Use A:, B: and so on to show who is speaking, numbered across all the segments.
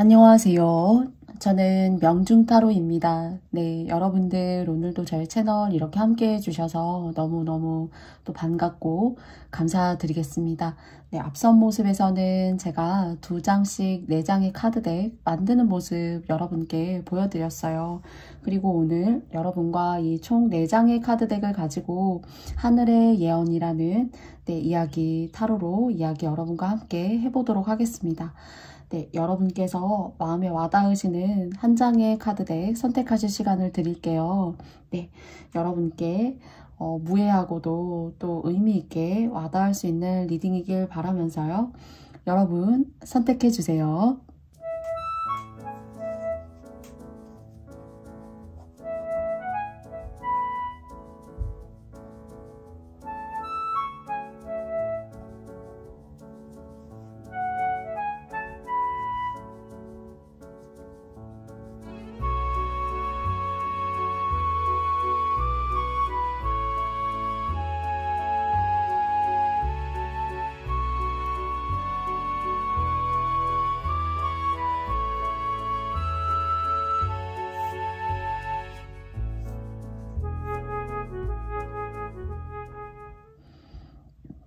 A: 안녕하세요. 저는 명중타로입니다. 네, 여러분들 오늘도 저희 채널 이렇게 함께 해주셔서 너무너무 또 반갑고 감사드리겠습니다. 네, 앞선 모습에서는 제가 2장씩 4장의 카드덱 만드는 모습 여러분께 보여드렸어요. 그리고 오늘 여러분과 이 총 4장의 카드덱을 가지고 하늘의 예언이라는 이야기 타로로 이야기 여러분과 함께 해보도록 하겠습니다. 네, 여러분께서 마음에 와닿으시는 한 장의 카드덱 선택하실 시간을 드릴게요. 네, 여러분께 무해하고도 또 의미 있게 와닿을 수 있는 리딩이길 바라면서요. 여러분 선택해 주세요.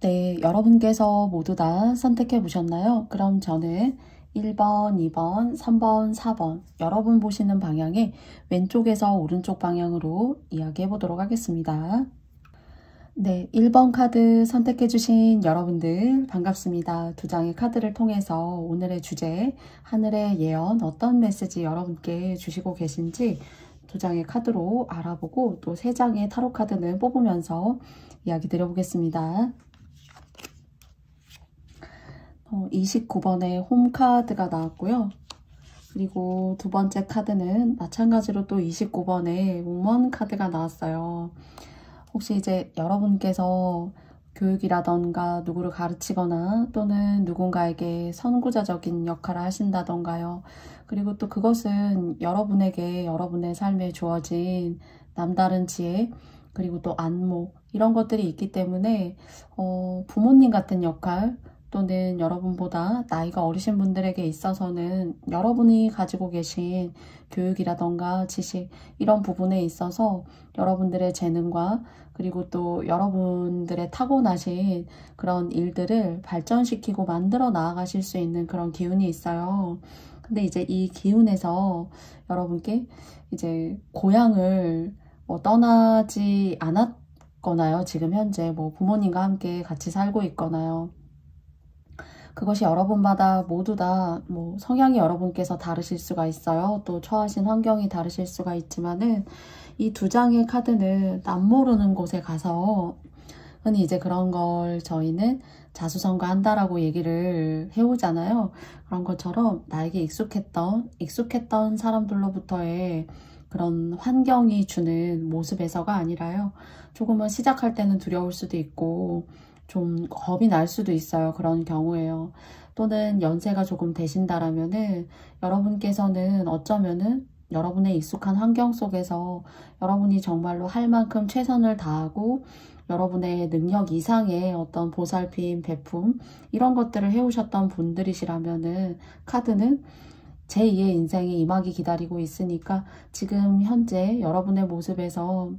A: 네, 여러분께서 모두 다 선택해 보셨나요? 그럼 저는 1번, 2번, 3번, 4번 여러분 보시는 방향의 왼쪽에서 오른쪽 방향으로 이야기해 보도록 하겠습니다. 네, 1번 카드 선택해 주신 여러분들 반갑습니다. 2장의 카드를 통해서 오늘의 주제, 하늘의 예언 어떤 메시지 여러분께 주시고 계신지 2장의 카드로 알아보고 또 3장의 타로 카드는 뽑으면서 이야기 드려보겠습니다. 29번의 홈카드가 나왔고요. 그리고 두 번째 카드는 마찬가지로 또 29번의 우먼 카드가 나왔어요. 혹시 이제 여러분께서 교육이라던가 누구를 가르치거나 또는 누군가에게 선구자적인 역할을 하신다던가요. 그리고 또 그것은 여러분에게 여러분의 삶에 주어진 남다른 지혜 그리고 또 안목 이런 것들이 있기 때문에 부모님 같은 역할 또는 여러분보다 나이가 어리신 분들에게 있어서는 여러분이 가지고 계신 교육이라던가 지식 이런 부분에 있어서 여러분들의 재능과 그리고 또 여러분들의 타고나신 그런 일들을 발전시키고 만들어 나아가실 수 있는 그런 기운이 있어요. 근데 이제 이 기운에서 여러분께 이제 고향을 떠나지 않았거나요. 지금 현재 부모님과 함께 같이 살고 있거나요. 그것이 여러분마다 모두 다 성향이 여러분께서 다르실 수가 있어요. 또 처하신 환경이 다르실 수가 있지만은 이 2장의 카드는 남모르는 곳에 가서 흔히 이제 그런 걸 저희는 자수성가한다라고 얘기를 해오잖아요. 그런 것처럼 나에게 익숙했던 사람들로부터의 그런 환경이 주는 모습에서가 아니라요. 조금은 시작할 때는 두려울 수도 있고 좀 겁이 날 수도 있어요. 그런 경우에요. 또는 연세가 조금 되신다라면은 여러분께서는 어쩌면은 여러분의 익숙한 환경 속에서 여러분이 정말로 할 만큼 최선을 다하고 여러분의 능력 이상의 어떤 보살핌, 베품 이런 것들을 해오셨던 분들이시라면은 카드는 제2의 인생이 임하기 기다리고 있으니까 지금 현재 여러분의 모습에서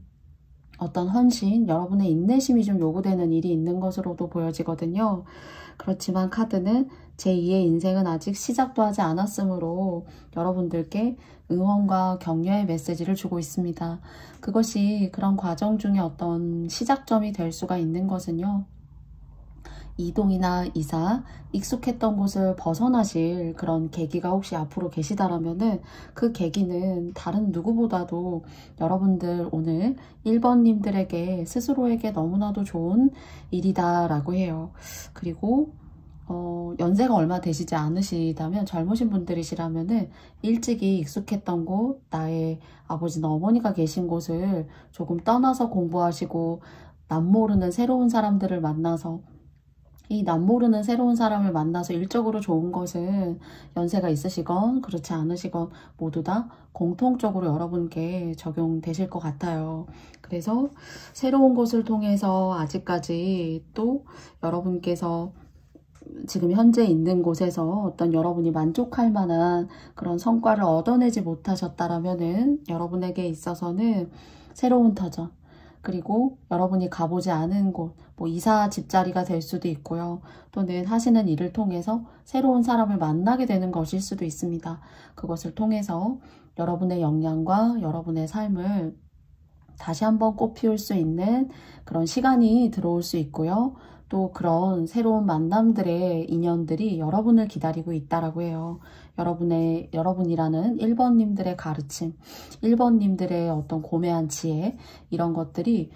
A: 어떤 헌신, 여러분의 인내심이 좀 요구되는 일이 있는 것으로도 보여지거든요. 그렇지만 카드는 제2의 인생은 아직 시작도 하지 않았으므로 여러분들께 응원과 격려의 메시지를 주고 있습니다. 그것이 그런 과정 중에 어떤 시작점이 될 수가 있는 것은요. 이동이나 이사, 익숙했던 곳을 벗어나실 그런 계기가 혹시 앞으로 계시다라면은 그 계기는 다른 누구보다도 여러분들 오늘 1번님들에게 스스로에게 너무나도 좋은 일이다라고 해요. 그리고 연세가 얼마 되시지 않으시다면 젊으신 분들이시라면은 일찍이 익숙했던 곳, 나의 아버지나 어머니가 계신 곳을 조금 떠나서 공부하시고 남모르는 새로운 사람들을 만나서 이 남모르는 새로운 사람을 만나서 일적으로 좋은 것은 연세가 있으시건 그렇지 않으시건 모두 다 공통적으로 여러분께 적용되실 것 같아요. 그래서 새로운 것을 통해서 아직까지 또 여러분께서 지금 현재 있는 곳에서 어떤 여러분이 만족할 만한 그런 성과를 얻어내지 못하셨다라면은 여러분에게 있어서는 새로운 터전, 그리고 여러분이 가보지 않은 곳, 뭐 이사 집자리가 될 수도 있고요. 또는 하시는 일을 통해서 새로운 사람을 만나게 되는 것일 수도 있습니다. 그것을 통해서 여러분의 역량과 여러분의 삶을 다시 한번 꽃피울 수 있는 그런 시간이 들어올 수 있고요. 또 그런 새로운 만남들의 인연들이 여러분을 기다리고 있다라고 해요. 여러분이라는 1번님들의 가르침, 1번님들의 어떤 고매한 지혜, 이런 것들이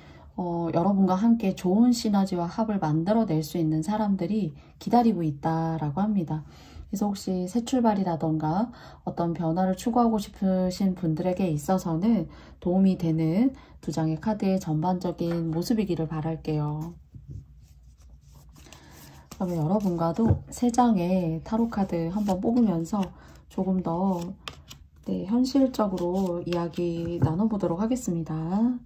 A: 여러분과 함께 좋은 시너지와 합을 만들어낼 수 있는 사람들이 기다리고 있다라고 합니다. 그래서 혹시 새 출발이라던가 어떤 변화를 추구하고 싶으신 분들에게 있어서는 도움이 되는 두 장의 카드의 전반적인 모습이기를 바랄게요. 그러면 여러분과도 세 장의 타로 카드 한번 뽑으면서 조금 더 현실적으로 이야기 나눠보도록 하겠습니다.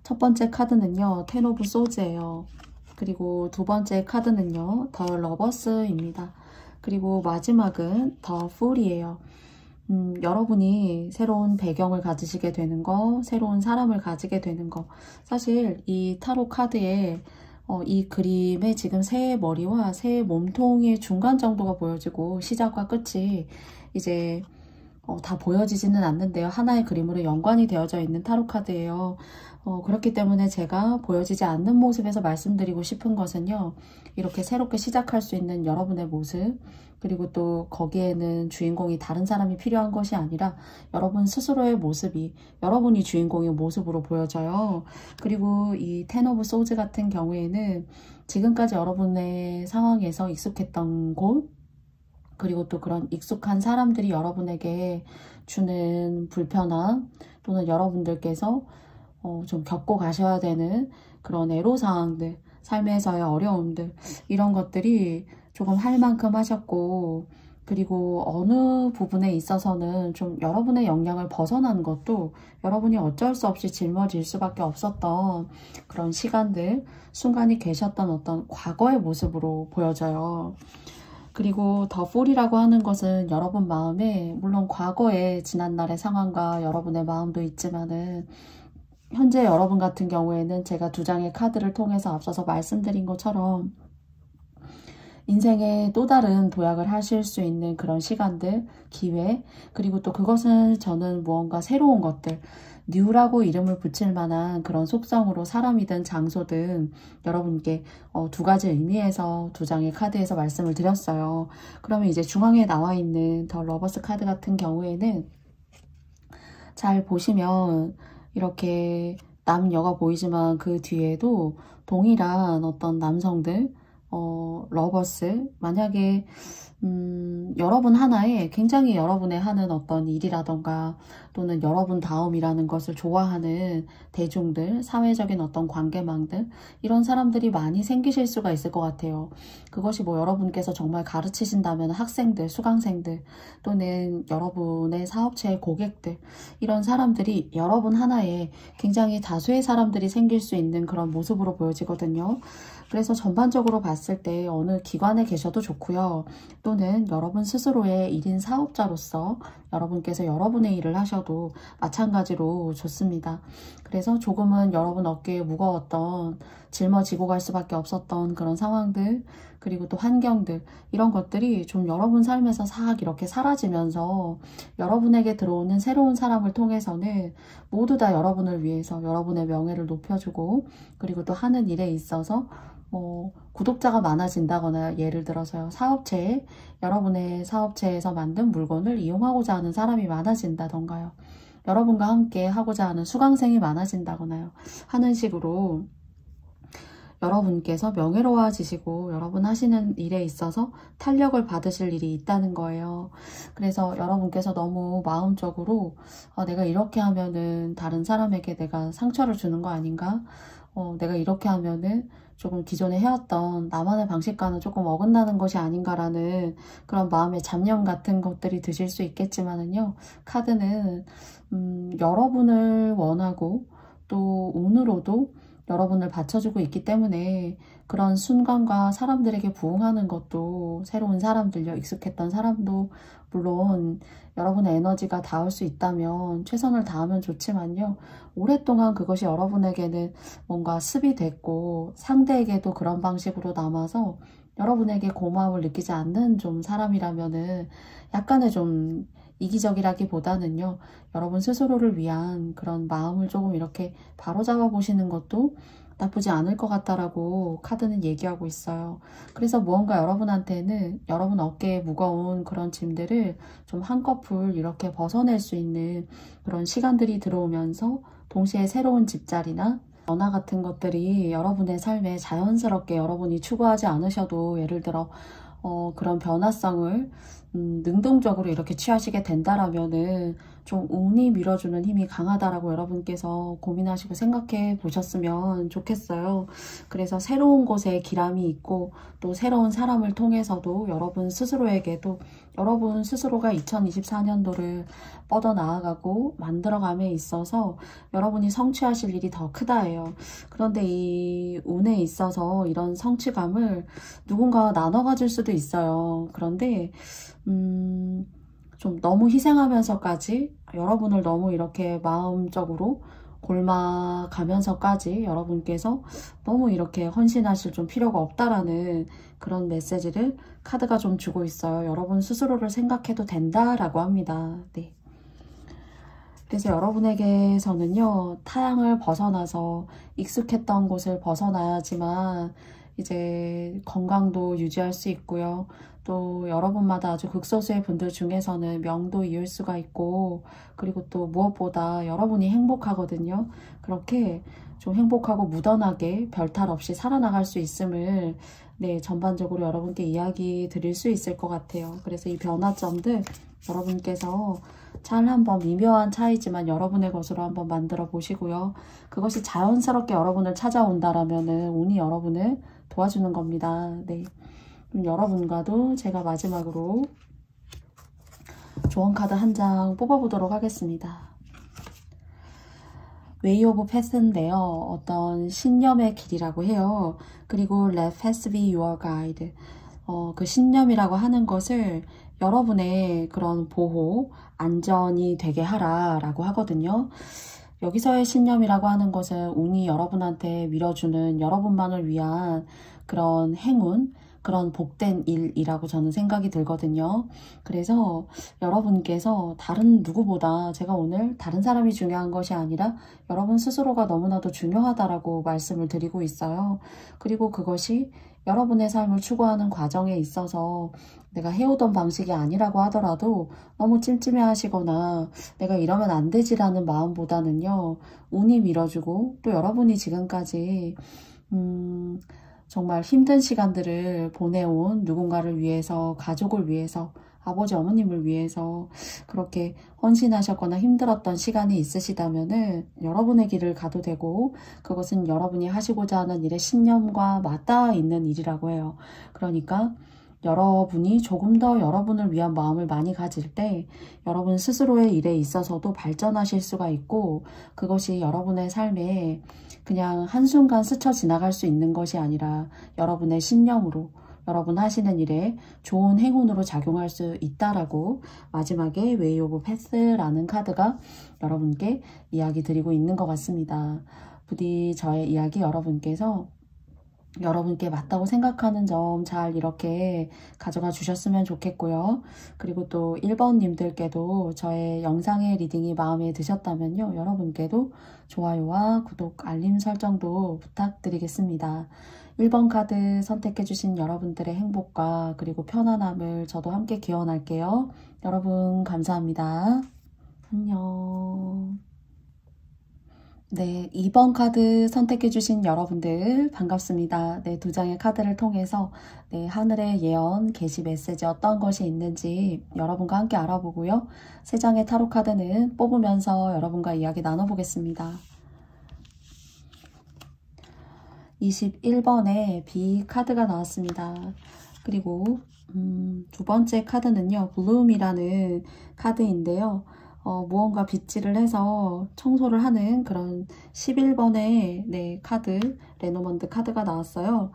A: 첫 번째 카드는요, 텐 오브 소즈예요. 그리고 두 번째 카드는요, 더 러버스입니다. 그리고 마지막은 더 풀이에요. 여러분이 새로운 배경을 가지시게 되는 거, 새로운 사람을 가지게 되는 거. 사실 이 타로 카드에 이 그림에 지금 새의 머리와 새의 몸통의 중간 정도가 보여지고 시작과 끝이 이제 다 보여지지는 않는데요. 하나의 그림으로 연관이 되어져 있는 타로 카드예요. 그렇기 때문에 제가 보여지지 않는 모습에서 말씀드리고 싶은 것은요. 이렇게 새롭게 시작할 수 있는 여러분의 모습, 그리고 또 거기에는 주인공이 다른 사람이 필요한 것이 아니라 여러분 스스로의 모습이 여러분이 주인공의 모습으로 보여져요. 그리고 이 텐 오브 소즈 같은 경우에는 지금까지 여러분의 상황에서 익숙했던 곳, 그리고 또 그런 익숙한 사람들이 여러분에게 주는 불편함, 또는 여러분들께서 좀 겪고 가셔야 되는 그런 애로사항들, 삶에서의 어려움들, 이런 것들이 조금 할 만큼 하셨고, 그리고 어느 부분에 있어서는 좀 여러분의 역량을 벗어난 것도 여러분이 어쩔 수 없이 짊어질 수밖에 없었던 그런 시간들, 순간이 계셨던 어떤 과거의 모습으로 보여져요. 그리고 더 풀이라고 하는 것은 여러분 마음에, 물론 과거의 지난날의 상황과 여러분의 마음도 있지만은 현재 여러분 같은 경우에는 제가 두 장의 카드를 통해서 앞서서 말씀드린 것처럼 인생의 또 다른 도약을 하실 수 있는 그런 시간들, 기회, 그리고 또 그것은 저는 무언가 새로운 것들, 뉴라고 이름을 붙일 만한 그런 속성으로 사람이든 장소든 여러분께 두 가지 의미에서 두 장의 카드에서 말씀을 드렸어요. 그러면 이제 중앙에 나와 있는 더 러버스 카드 같은 경우에는 잘 보시면 이렇게 남녀가 보이지만 그 뒤에도 동일한 어떤 남성들, 러버스, 만약에 여러분 하나에 굉장히 여러분의 하는 어떤 일이라던가 또는 여러분 다음이라는 것을 좋아하는 대중들, 사회적인 어떤 관계망들, 이런 사람들이 많이 생기실 수가 있을 것 같아요. 그것이 뭐 여러분께서 정말 가르치신다면 학생들, 수강생들, 또는 여러분의 사업체의 고객들, 이런 사람들이 여러분 하나에 굉장히 다수의 사람들이 생길 수 있는 그런 모습으로 보여지거든요. 그래서 전반적으로 봤을 때 어느 기관에 계셔도 좋고요. 또는 여러분 스스로의 1인 사업자로서 여러분께서 여러분의 일을 하셔도 마찬가지로 좋습니다. 그래서 조금은 여러분 어깨에 무거웠던, 짊어지고 갈 수밖에 없었던 그런 상황들, 그리고 또 환경들, 이런 것들이 좀 여러분 삶에서 싹 이렇게 사라지면서 여러분에게 들어오는 새로운 사람을 통해서는 모두 다 여러분을 위해서 여러분의 명예를 높여주고, 그리고 또 하는 일에 있어서 구독자가 많아진다거나, 예를 들어서요, 사업체에 여러분의 사업체에서 만든 물건을 이용하고자 하는 사람이 많아진다던가요, 여러분과 함께 하고자 하는 수강생이 많아진다거나요 하는 식으로 여러분께서 명예로워지시고 여러분 하시는 일에 있어서 탄력을 받으실 일이 있다는 거예요. 그래서 여러분께서 너무 마음적으로 내가 이렇게 하면은 다른 사람에게 내가 상처를 주는 거 아닌가? 내가 이렇게 하면은 조금 기존에 해왔던 나만의 방식과는 조금 어긋나는 것이 아닌가라는 그런 마음의 잡념 같은 것들이 드실 수 있겠지만은요, 카드는 여러분을 원하고 또 운으로도 여러분을 받쳐주고 있기 때문에 그런 순간과 사람들에게 부응하는 것도 새로운 사람들요, 익숙했던 사람도 물론 여러분의 에너지가 닿을 수 있다면 최선을 다하면 좋지만요. 오랫동안 그것이 여러분에게는 뭔가 습이 됐고 상대에게도 그런 방식으로 남아서 여러분에게 고마움을 느끼지 않는 좀 사람이라면은 약간의 좀 이기적이라기보다는요. 여러분 스스로를 위한 그런 마음을 조금 이렇게 바로잡아 보시는 것도 나쁘지 않을 것 같다라고 카드는 얘기하고 있어요. 그래서 무언가 여러분한테는 여러분 어깨에 무거운 그런 짐들을 좀 한꺼풀 이렇게 벗어낼 수 있는 그런 시간들이 들어오면서 동시에 새로운 집자리나 변화 같은 것들이 여러분의 삶에 자연스럽게 여러분이 추구하지 않으셔도 예를 들어 그런 변화성을 능동적으로 이렇게 취하시게 된다라면은 좀 운이 밀어주는 힘이 강하다라고 여러분께서 고민하시고 생각해 보셨으면 좋겠어요. 그래서 새로운 곳에 기람이 있고 또 새로운 사람을 통해서도 여러분 스스로에게도 여러분 스스로가 2024년도를 뻗어나아가고 만들어감에 있어서 여러분이 성취하실 일이 더 크다예요. 그런데 이 운에 있어서 이런 성취감을 누군가 나눠 가질 수도 있어요. 그런데 좀 너무 희생하면서까지 여러분을 너무 이렇게 마음적으로 골마가면서까지 여러분께서 너무 이렇게 헌신하실 좀 필요가 없다라는 그런 메시지를 카드가 좀 주고 있어요. 여러분 스스로를 생각해도 된다라고 합니다. 네. 그래서 여러분에게서는요, 타향을 벗어나서 익숙했던 곳을 벗어나야지만 이제 건강도 유지할 수 있고요. 또 여러분마다 아주 극소수의 분들 중에서는 명도 이을 수가 있고, 그리고 또 무엇보다 여러분이 행복하거든요. 그렇게 좀 행복하고 무던하게 별탈 없이 살아나갈 수 있음을 네, 전반적으로 여러분께 이야기 드릴 수 있을 것 같아요. 그래서 이 변화점들 여러분께서 잘 한번 미묘한 차이지만 여러분의 것으로 한번 만들어 보시고요. 그것이 자연스럽게 여러분을 찾아온다라면은 운이 여러분을 도와주는 겁니다. 네. 그럼 여러분과도 제가 마지막으로 조언 카드 한 장 뽑아보도록 하겠습니다. 웨이 오브 패스인데요. 어떤 신념의 길이라고 해요. 그리고 Let Path be your guide. 그 신념이라고 하는 것을 여러분의 그런 보호, 안전이 되게 하라 라고 하거든요. 여기서의 신념이라고 하는 것은 운이 여러분한테 밀어주는 여러분만을 위한 그런 행운, 그런 복된 일이라고 저는 생각이 들거든요. 그래서 여러분께서 다른 누구보다 제가 오늘 다른 사람이 중요한 것이 아니라 여러분 스스로가 너무나도 중요하다라고 말씀을 드리고 있어요. 그리고 그것이 여러분의 삶을 추구하는 과정에 있어서 내가 해오던 방식이 아니라고 하더라도 너무 찜찜해 하시거나 내가 이러면 안 되지라는 마음보다는요. 운이 밀어주고 또 여러분이 지금까지 정말 힘든 시간들을 보내온 누군가를 위해서, 가족을 위해서, 아버지, 어머님을 위해서 그렇게 헌신하셨거나 힘들었던 시간이 있으시다면은 여러분의 길을 가도 되고 그것은 여러분이 하시고자 하는 일의 신념과 맞닿아 있는 일이라고 해요. 그러니까 여러분이 조금 더 여러분을 위한 마음을 많이 가질 때 여러분 스스로의 일에 있어서도 발전하실 수가 있고 그것이 여러분의 삶에 그냥 한순간 스쳐 지나갈 수 있는 것이 아니라 여러분의 신념으로 여러분 하시는 일에 좋은 행운으로 작용할 수 있다라고 마지막에 웨이 오브 패스라는 카드가 여러분께 이야기 드리고 있는 것 같습니다. 부디 저의 이야기 여러분께 맞다고 생각하는 점 잘 이렇게 가져가 주셨으면 좋겠고요. 그리고 또 1번님들께도 저의 영상의 리딩이 마음에 드셨다면요. 여러분께도 좋아요와 구독, 알림 설정도 부탁드리겠습니다. 1번 카드 선택해주신 여러분들의 행복과 그리고 편안함을 저도 함께 기원할게요. 여러분 감사합니다. 안녕. 네, 2번 카드 선택해주신 여러분들 반갑습니다. 네, 두 장의 카드를 통해서 네, 하늘의 예언, 게시 메시지 어떤 것이 있는지 여러분과 함께 알아보고요. 세 장의 타로 카드는 뽑으면서 여러분과 이야기 나눠보겠습니다. 21번에 B 카드가 나왔습니다. 그리고 두 번째 카드는요. 블룸이라는 카드인데요. 무언가 빗질을 해서 청소를 하는 그런 11번의 네, 카드, 레노먼드 카드가 나왔어요.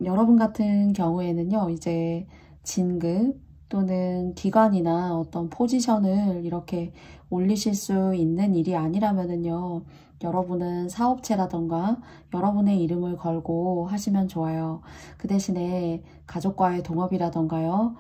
A: 여러분 같은 경우에는요, 이제 진급 또는 기관이나 어떤 포지션을 이렇게 올리실 수 있는 일이 아니라면은요, 여러분은 사업체라던가 여러분의 이름을 걸고 하시면 좋아요. 그 대신에 가족과의 동업이라던가요,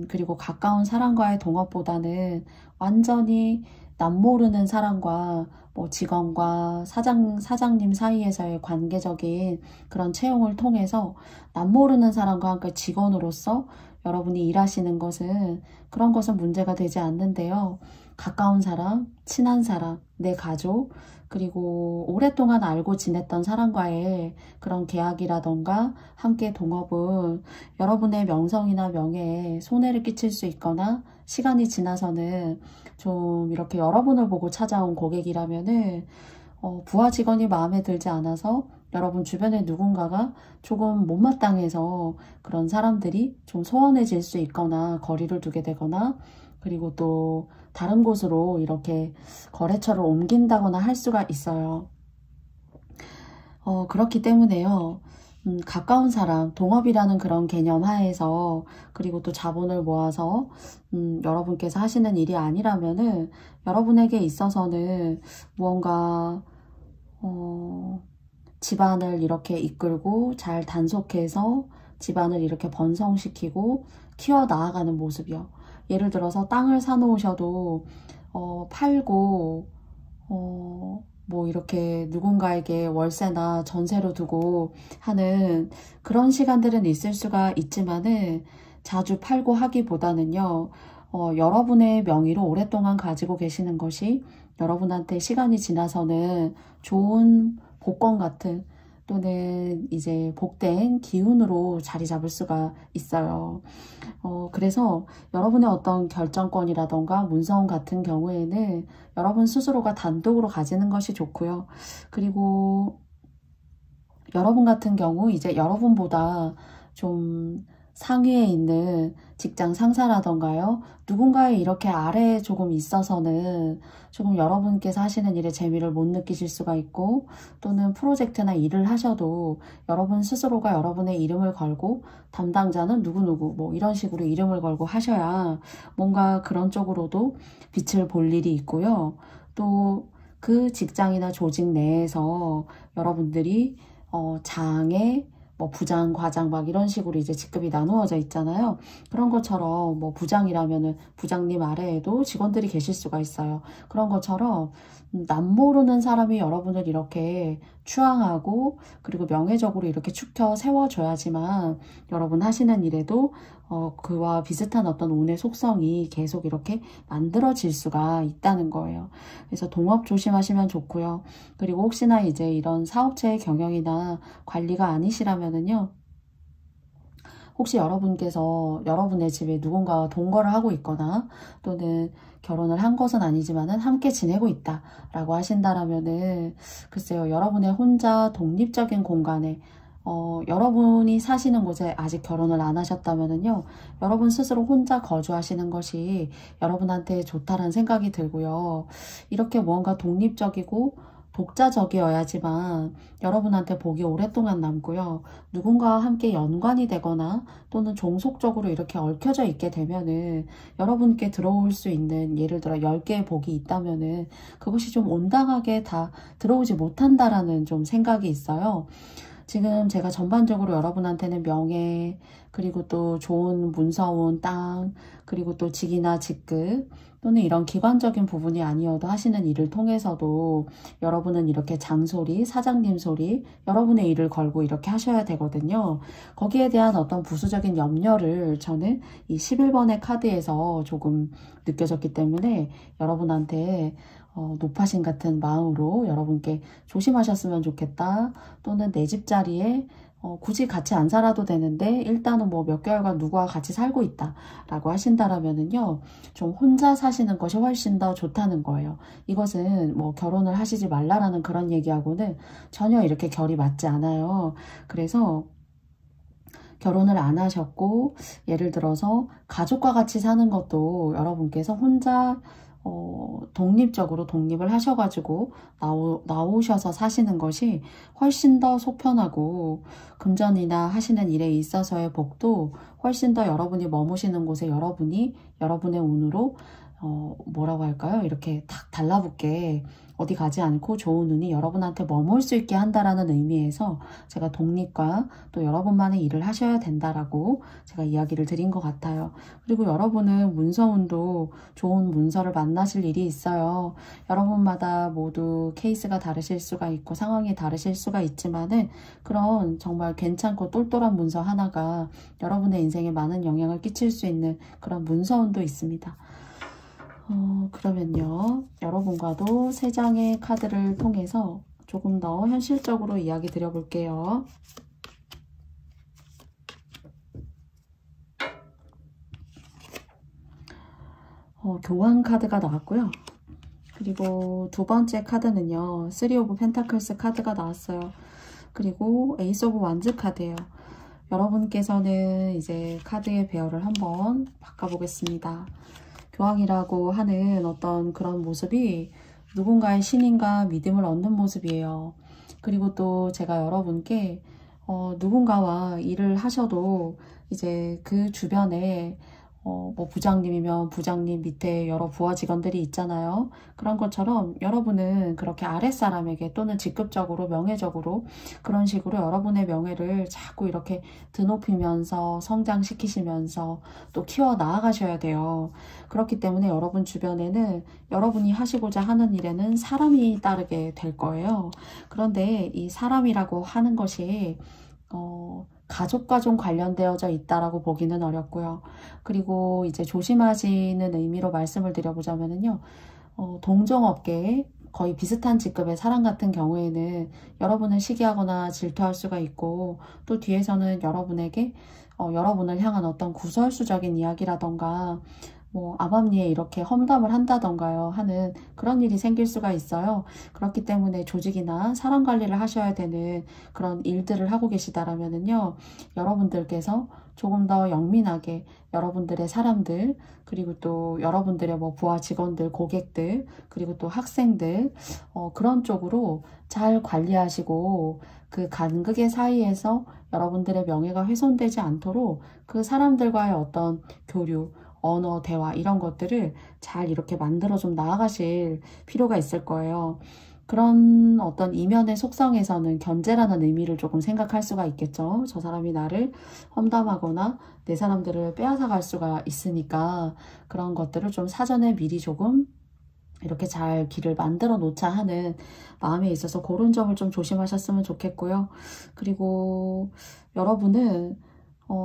A: 그리고 가까운 사람과의 동업보다는 완전히 남모르는 사람과 뭐 직원과 사장님 사이에서의 관계적인 그런 채용을 통해서 남모르는 사람과 함께 직원으로서 여러분이 일하시는 것은 그런 것은 문제가 되지 않는데요. 가까운 사람, 친한 사람, 내 가족, 그리고 오랫동안 알고 지냈던 사람과의 그런 계약이라던가 함께 동업은 여러분의 명성이나 명예에 손해를 끼칠 수 있거나 시간이 지나서는 좀 이렇게 여러분을 보고 찾아온 고객이라면은 부하 직원이 마음에 들지 않아서 여러분 주변에 누군가가 조금 못마땅해서 그런 사람들이 좀 소원해질 수 있거나 거리를 두게 되거나 그리고 또 다른 곳으로 이렇게 거래처를 옮긴다거나 할 수가 있어요. 그렇기 때문에요. 가까운 사람, 동업이라는 그런 개념 하에서 그리고 또 자본을 모아서 여러분께서 하시는 일이 아니라면은 여러분에게 있어서는 무언가 집안을 이렇게 이끌고 잘 단속해서 집안을 이렇게 번성시키고 키워 나아가는 모습이요. 예를 들어서 땅을 사놓으셔도 팔고 뭐 이렇게 누군가에게 월세나 전세로 두고 하는 그런 시간들은 있을 수가 있지만은 자주 팔고 하기보다는요. 여러분의 명의로 오랫동안 가지고 계시는 것이 여러분한테 시간이 지나서는 좋은 복권 같은 또는 이제 복된 기운으로 자리 잡을 수가 있어요. 그래서 여러분의 어떤 결정권이라던가 문서원 같은 경우에는 여러분 스스로가 단독으로 가지는 것이 좋고요. 그리고 여러분 같은 경우 이제 여러분보다 좀 상위에 있는 직장 상사라던가요. 누군가의 이렇게 아래에 조금 있어서는 조금 여러분께서 하시는 일에 재미를 못 느끼실 수가 있고 또는 프로젝트나 일을 하셔도 여러분 스스로가 여러분의 이름을 걸고 담당자는 누구누구 뭐 이런 식으로 이름을 걸고 하셔야 뭔가 그런 쪽으로도 빛을 볼 일이 있고요. 또 그 직장이나 조직 내에서 여러분들이 장에 뭐 부장, 과장 막 이런 식으로 이제 직급이 나누어져 있잖아요. 그런 것처럼 뭐 부장이라면은 부장님 아래에도 직원들이 계실 수가 있어요. 그런 것처럼 남모르는 사람이 여러분을 이렇게 추앙하고 그리고 명예적으로 이렇게 축켜 세워줘야지만 여러분 하시는 일에도 그와 비슷한 어떤 운의 속성이 계속 이렇게 만들어질 수가 있다는 거예요. 그래서 동업 조심하시면 좋고요. 그리고 혹시나 이제 이런 사업체의 경영이나 관리가 아니시라면은요. 혹시 여러분께서 여러분의 집에 누군가와 동거를 하고 있거나 또는 결혼을 한 것은 아니지만은 함께 지내고 있다 라고 하신다라면은 글쎄요, 여러분의 혼자 독립적인 공간에 여러분이 사시는 곳에 아직 결혼을 안 하셨다면은요, 여러분 스스로 혼자 거주하시는 것이 여러분한테 좋다라는 생각이 들고요. 이렇게 무언가 독립적이고 독자적이어야지만 여러분한테 복이 오랫동안 남고요. 누군가와 함께 연관이 되거나 또는 종속적으로 이렇게 얽혀져 있게 되면은 여러분께 들어올 수 있는 예를 들어 10개의 복이 있다면은 그것이 좀 온당하게 다 들어오지 못한다라는 좀 생각이 있어요. 지금 제가 전반적으로 여러분한테는 명예, 그리고 또 좋은 문서운 땅, 그리고 또 직이나 직급 또는 이런 기관적인 부분이 아니어도 하시는 일을 통해서도 여러분은 이렇게 장소리, 사장님 소리, 여러분의 일을 걸고 이렇게 하셔야 되거든요. 거기에 대한 어떤 부수적인 염려를 저는 이 11번의 카드에서 조금 느껴졌기 때문에 여러분한테 노파신 같은 마음으로 여러분께 조심하셨으면 좋겠다. 또는 내 집자리에 굳이 같이 안 살아도 되는데 일단은 뭐 몇 개월간 누구와 같이 살고 있다 라고 하신다라면은요, 좀 혼자 사시는 것이 훨씬 더 좋다는 거예요. 이것은 뭐 결혼을 하시지 말라라는 그런 얘기하고는 전혀 이렇게 결이 맞지 않아요. 그래서 결혼을 안 하셨고 예를 들어서 가족과 같이 사는 것도 여러분께서 혼자 독립적으로 독립을 하셔가지고 나오셔서 사시는 것이 훨씬 더 속편하고 금전이나 하시는 일에 있어서의 복도 훨씬 더 여러분이 머무시는 곳에 여러분의 운으로 뭐라고 할까요? 이렇게 탁 달라붙게 어디 가지 않고 좋은 운이 여러분한테 머물 수 있게 한다라는 의미에서 제가 독립과 또 여러분만의 일을 하셔야 된다라고 제가 이야기를 드린 것 같아요. 그리고 여러분은 문서운도 좋은 문서를 만나실 일이 있어요. 여러분마다 모두 케이스가 다르실 수가 있고 상황이 다르실 수가 있지만은 그런 정말 괜찮고 똘똘한 문서 하나가 여러분의 인생에 많은 영향을 끼칠 수 있는 그런 문서운도 있습니다. 그러면요, 여러분과도 3장의 카드를 통해서 조금 더 현실적으로 이야기 드려볼게요. 교환 카드가 나왔고요. 그리고 두 번째 카드는요, 3 오브 펜타클스 카드가 나왔어요. 그리고 에이스 오브 완즈 카드예요. 여러분께서는 이제 카드의 배열을 한번 바꿔보겠습니다. 교황이라고 하는 어떤 그런 모습이 누군가의 신임과 믿음을 얻는 모습이에요. 그리고 또 제가 여러분께 누군가와 일을 하셔도 이제 그 주변에 뭐 부장님이면 부장님 밑에 여러 부하 직원들이 있잖아요. 그런 것처럼 여러분은 그렇게 아랫사람에게 또는 직급적으로 명예적으로 그런 식으로 여러분의 명예를 자꾸 이렇게 드높이면서 성장시키시면서 또 키워 나아가셔야 돼요. 그렇기 때문에 여러분 주변에는 여러분이 하시고자 하는 일에는 사람이 따르게 될 거예요. 그런데 이 사람이라고 하는 것이 가족과 좀 관련되어져 있다라고 보기는 어렵고요. 그리고 이제 조심하시는 의미로 말씀을 드려보자면요. 동종업계에 거의 비슷한 직급의 사람 같은 경우에는 여러분을 시기하거나 질투할 수가 있고 또 뒤에서는 여러분에게 여러분을 향한 어떤 구설수적인 이야기라던가 뭐 암암리에 이렇게 험담을 한다던가요 하는 그런 일이 생길 수가 있어요. 그렇기 때문에 조직이나 사람 관리를 하셔야 되는 그런 일들을 하고 계시다라면은요, 여러분들께서 조금 더 영민하게 여러분들의 사람들, 그리고 또 여러분들의 뭐 부하 직원들, 고객들, 그리고 또 학생들 그런 쪽으로 잘 관리하시고 그 간극의 사이에서 여러분들의 명예가 훼손되지 않도록 그 사람들과의 어떤 교류, 언어, 대화 이런 것들을 잘 이렇게 만들어 좀 나아가실 필요가 있을 거예요. 그런 어떤 이면의 속성에서는 견제라는 의미를 조금 생각할 수가 있겠죠. 저 사람이 나를 험담하거나 내 사람들을 빼앗아 갈 수가 있으니까 그런 것들을 좀 사전에 미리 조금 이렇게 잘 길을 만들어 놓자 하는 마음에 있어서 그런 점을 좀 조심하셨으면 좋겠고요. 그리고 여러분은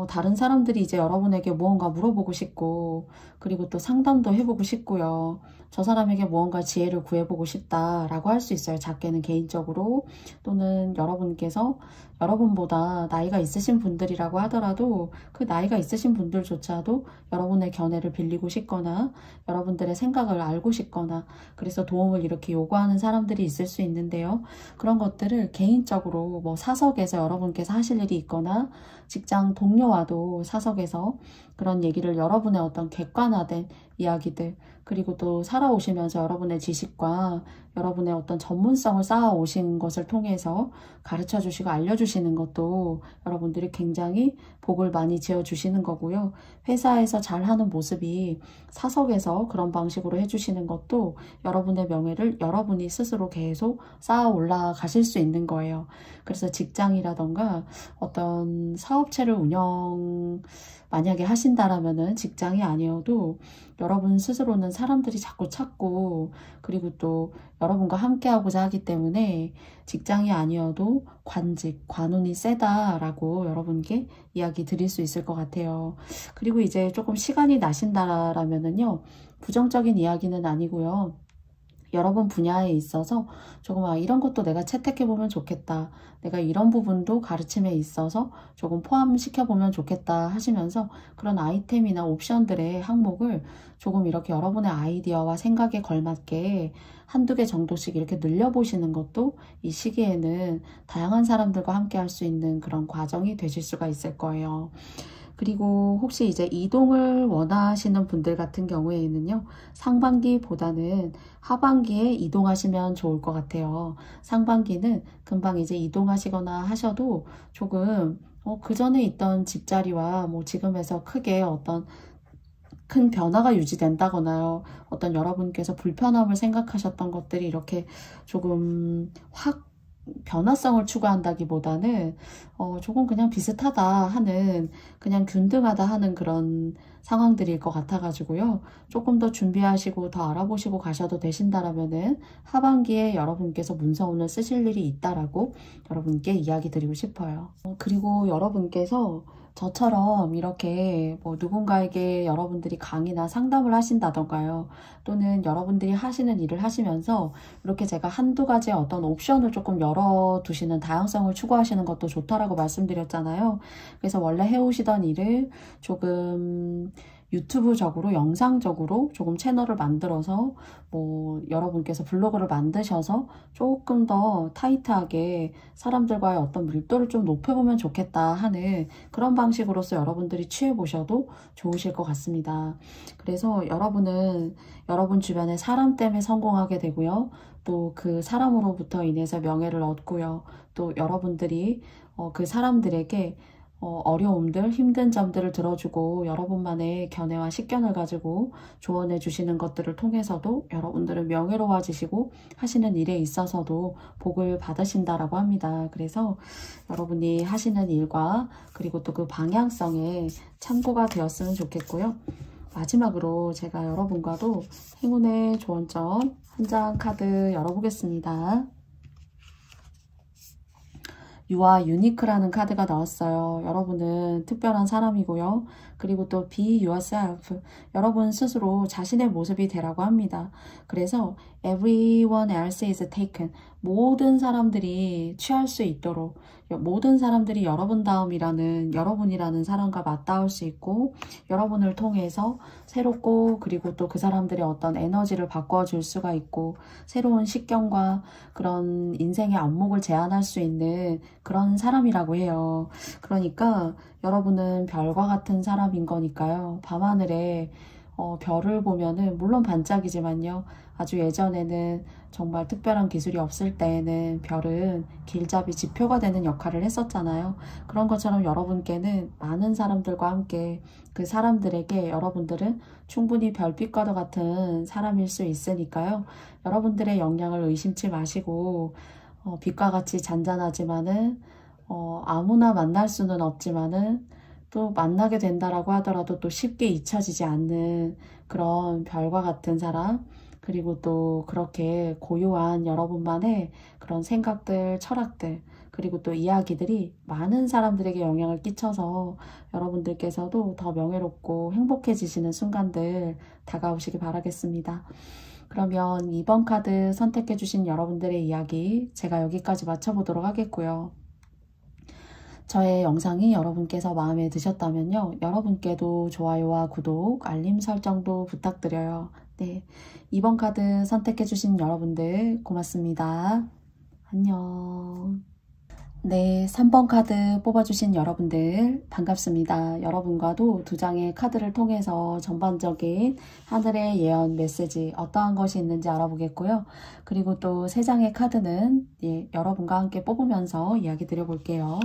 A: 다른 사람들이 이제 여러분에게 무언가 물어보고 싶고 그리고 또 상담도 해보고 싶고요. 저 사람에게 무언가 지혜를 구해보고 싶다라고 할 수 있어요. 작게는 개인적으로 또는 여러분께서 여러분보다 나이가 있으신 분들이라고 하더라도 그 나이가 있으신 분들조차도 여러분의 견해를 빌리고 싶거나 여러분들의 생각을 알고 싶거나 그래서 도움을 이렇게 요구하는 사람들이 있을 수 있는데요. 그런 것들을 개인적으로 뭐 사석에서 여러분께서 하실 일이 있거나 직장 동료와도 사석에서 그런 얘기를 여러분의 어떤 객관화된 이야기들 그리고 또 살아오시면서 여러분의 지식과 여러분의 어떤 전문성을 쌓아오신 것을 통해서 가르쳐 주시고 알려주시는 것도 여러분들이 굉장히 복을 많이 지어주시는 거고요. 회사에서 잘하는 모습이 사석에서 그런 방식으로 해주시는 것도 여러분의 명예를 여러분이 스스로 계속 쌓아 올라가실 수 있는 거예요. 그래서 직장이라던가 어떤 사업체를 만약에 하신다라면은 직장이 아니어도 여러분 스스로는 사람들이 자꾸 찾고 그리고 또 여러분과 함께 하고자 하기 때문에 직장이 아니어도 관운이 세다라고 여러분께 이야기 드릴 수 있을 것 같아요. 그리고 이제 조금 시간이 나신다라면은요, 부정적인 이야기는 아니고요. 여러분 분야에 있어서 조금 이런 것도 내가 채택해보면 좋겠다. 내가 이런 부분도 가르침에 있어서 조금 포함시켜보면 좋겠다 하시면서 그런 아이템이나 옵션들의 항목을 조금 이렇게 여러분의 아이디어와 생각에 걸맞게 한두 개 정도씩 이렇게 늘려보시는 것도 이 시기에는 다양한 사람들과 함께 할 수 있는 그런 과정이 되실 수가 있을 거예요. 그리고 혹시 이제 이동을 원하시는 분들 같은 경우에는요, 상반기보다는 하반기에 이동하시면 좋을 것 같아요. 상반기는 금방 이제 이동하시거나 하셔도 조금 그 전에 있던 집자리와 뭐 지금에서 크게 어떤 큰 변화가 유지된다거나요. 어떤 여러분께서 불편함을 생각하셨던 것들이 이렇게 조금 확 변화성을 추구한다기보다는 조금 그냥 비슷하다 하는, 그냥 균등하다 하는 그런 상황들일 것 같아가지고요. 조금 더 준비하시고 더 알아보시고 가셔도 되신다라면은 하반기에 여러분께서 문서운을 쓰실 일이 있다라고 여러분께 이야기 드리고 싶어요. 그리고 여러분께서 저처럼 이렇게 뭐 누군가에게 여러분들이 강의나 상담을 하신다던가요. 또는 여러분들이 하시는 일을 하시면서 이렇게 제가 한두 가지의 어떤 옵션을 조금 열어두시는 다양성을 추구하시는 것도 좋다라고 말씀드렸잖아요. 그래서 원래 해오시던 일을 조금 유튜브적으로, 영상적으로 조금 채널을 만들어서 뭐 여러분께서 블로그를 만드셔서 조금 더 타이트하게 사람들과의 어떤 밀도를 좀 높여보면 좋겠다 하는 그런 방식으로서 여러분들이 취해보셔도 좋으실 것 같습니다. 그래서 여러분은 여러분 주변의 사람 때문에 성공하게 되고요. 또 그 사람으로부터 인해서 명예를 얻고요. 또 여러분들이 그 사람들에게 어려움들, 힘든 점들을 들어주고 여러분만의 견해와 식견을 가지고 조언해 주시는 것들을 통해서도 여러분들은 명예로워지시고 하시는 일에 있어서도 복을 받으신다라고 합니다. 그래서 여러분이 하시는 일과 그리고 또 그 방향성에 참고가 되었으면 좋겠고요. 마지막으로 제가 여러분과도 행운의 조언점 한 장 카드 열어보겠습니다. You are unique라는 카드가 나왔어요. 여러분은 특별한 사람이고요. 그리고 또 be yourself. 여러분 스스로 자신의 모습이 되라고 합니다. 그래서 everyone else is taken. 모든 사람들이 취할 수 있도록, 모든 사람들이 여러분이라는 사람과 맞닿을 수 있고, 여러분을 통해서 새롭고, 그리고 또 그 사람들의 어떤 에너지를 바꿔줄 수가 있고, 새로운 식견과 그런 인생의 안목을 제안할 수 있는 그런 사람이라고 해요. 그러니까 여러분은 별과 같은 사람인 거니까요. 밤하늘에 별을 보면은 물론 반짝이지만요. 아주 예전에는 정말 특별한 기술이 없을 때에는 별은 길잡이 지표가 되는 역할을 했었잖아요. 그런 것처럼 여러분께는 많은 사람들과 함께 그 사람들에게 여러분들은 충분히 별빛과도 같은 사람일 수 있으니까요. 여러분들의 역량을 의심치 마시고 빛과 같이 잔잔하지만은 아무나 만날 수는 없지만은 또 만나게 된다라고 하더라도 또 쉽게 잊혀지지 않는 그런 별과 같은 사람, 그리고 또 그렇게 고요한 여러분만의 그런 생각들, 철학들, 그리고 또 이야기들이 많은 사람들에게 영향을 끼쳐서 여러분들께서도 더 명예롭고 행복해지시는 순간들 다가오시기 바라겠습니다. 그러면 2번 카드 선택해주신 여러분들의 이야기 제가 여기까지 마쳐보도록 하겠고요. 저의 영상이 여러분께서 마음에 드셨다면요. 여러분께도 좋아요와 구독, 알림 설정도 부탁드려요. 네, 2번 카드 선택해주신 여러분들 고맙습니다. 안녕. 네, 3번 카드 뽑아주신 여러분들 반갑습니다. 여러분과도 두 장의 카드를 통해서 전반적인 하늘의 예언 메시지 어떠한 것이 있는지 알아보겠고요. 그리고 또 3장의 카드는 여러분과 함께 뽑으면서 이야기 드려볼게요.